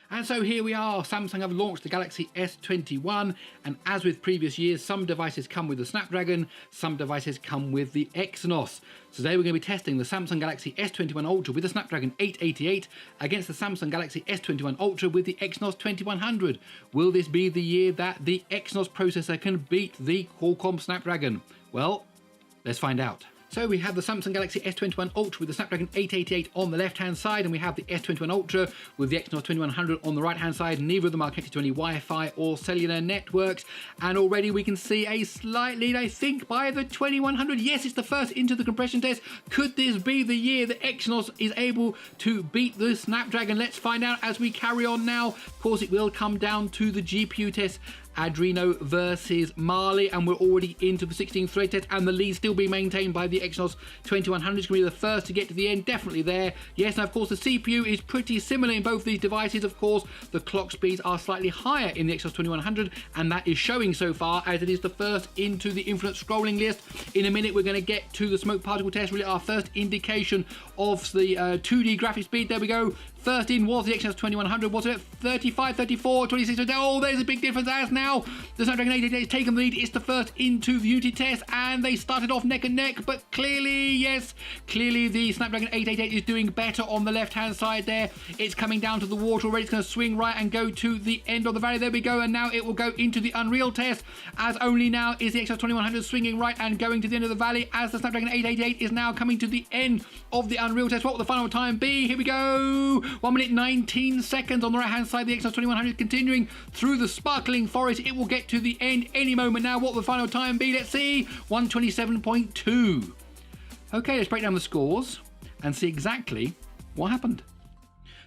And so here we are, Samsung have launched the Galaxy S21, and as with previous years, some devices come with the Snapdragon, some devices come with the Exynos. Today we're going to be testing the Samsung Galaxy S21 Ultra with the Snapdragon 888 against the Samsung Galaxy S21 Ultra with the Exynos 2100. Will this be the year that the Exynos processor can beat the Qualcomm Snapdragon? Well, let's find out. So we have the Samsung Galaxy S21 Ultra with the Snapdragon 888 on the left-hand side, and we have the S21 Ultra with the Exynos 2100 on the right-hand side. Neither of them are connected to any Wi-Fi or cellular networks, and already we can see a slight lead, I think, by the 2100. Yes, it's the first into the compression test. Could this be the year that Exynos is able to beat the Snapdragon? Let's find out as we carry on now. Of course, it will come down to the GPU test. Adreno versus Mali, and we're already into the 16th thread test, and the lead still being maintained by the Exynos 2100. It's going to be the first to get to the end, definitely there. Yes, and of course the CPU is pretty similar in both these devices. Of course, the clock speeds are slightly higher in the Exynos 2100, and that is showing so far as it is the first into the infinite scrolling list. In a minute, we're going to get to the smoke particle test, really our first indication of the 2D graphic speed. There we go. First in was the Exynos 2100, was it 35, 34, 26, oh, there's a big difference as now the Snapdragon 888 has taken the lead. It's the first into the Unity test, and they started off neck and neck, but clearly, yes, clearly the Snapdragon 888 is doing better on the left-hand side there. It's coming down to the water already. It's going to swing right and go to the end of the valley. There we go, and now it will go into the Unreal test, as only now is the Exynos 2100 swinging right and going to the end of the valley, as the Snapdragon 888 is now coming to the end of the Unreal test. What will the final time be? Here we go. 1 minute 19 seconds on the right hand side. The Exynos 2100 continuing through the sparkling forest. It will get to the end any moment now. What will the final time be? Let's see. 127.2. Okay, let's break down the scores and see exactly what happened.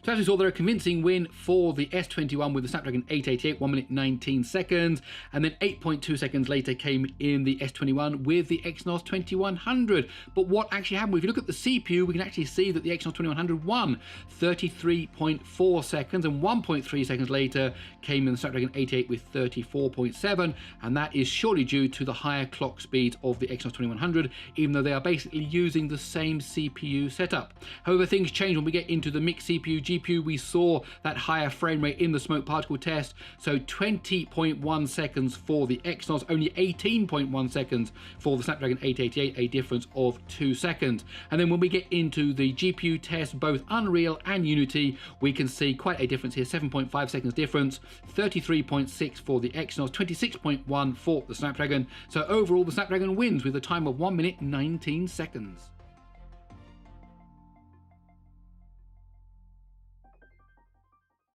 So as we saw there, a convincing win for the S21 with the Snapdragon 888, 1 minute 19 seconds, and then 8.2 seconds later came in the S21 with the Exynos 2100. But what actually happened, if you look at the CPU, we can actually see that the Exynos 2100 won 33.4 seconds, and 1.3 seconds later came in the Snapdragon 888 with 34.7, and that is surely due to the higher clock speeds of the Exynos 2100, even though they are basically using the same CPU setup. However, things change when we get into the mixed CPU GPU. We saw that higher frame rate in the smoke particle test, so 20.1 seconds for the Exynos, only 18.1 seconds for the Snapdragon 888, a difference of 2 seconds. And then when we get into the GPU test, both Unreal and Unity, we can see quite a difference here, 7.5 seconds difference, 33.6 for the Exynos, 26.1 for the Snapdragon. So overall, the Snapdragon wins with a time of 1 minute 19 seconds.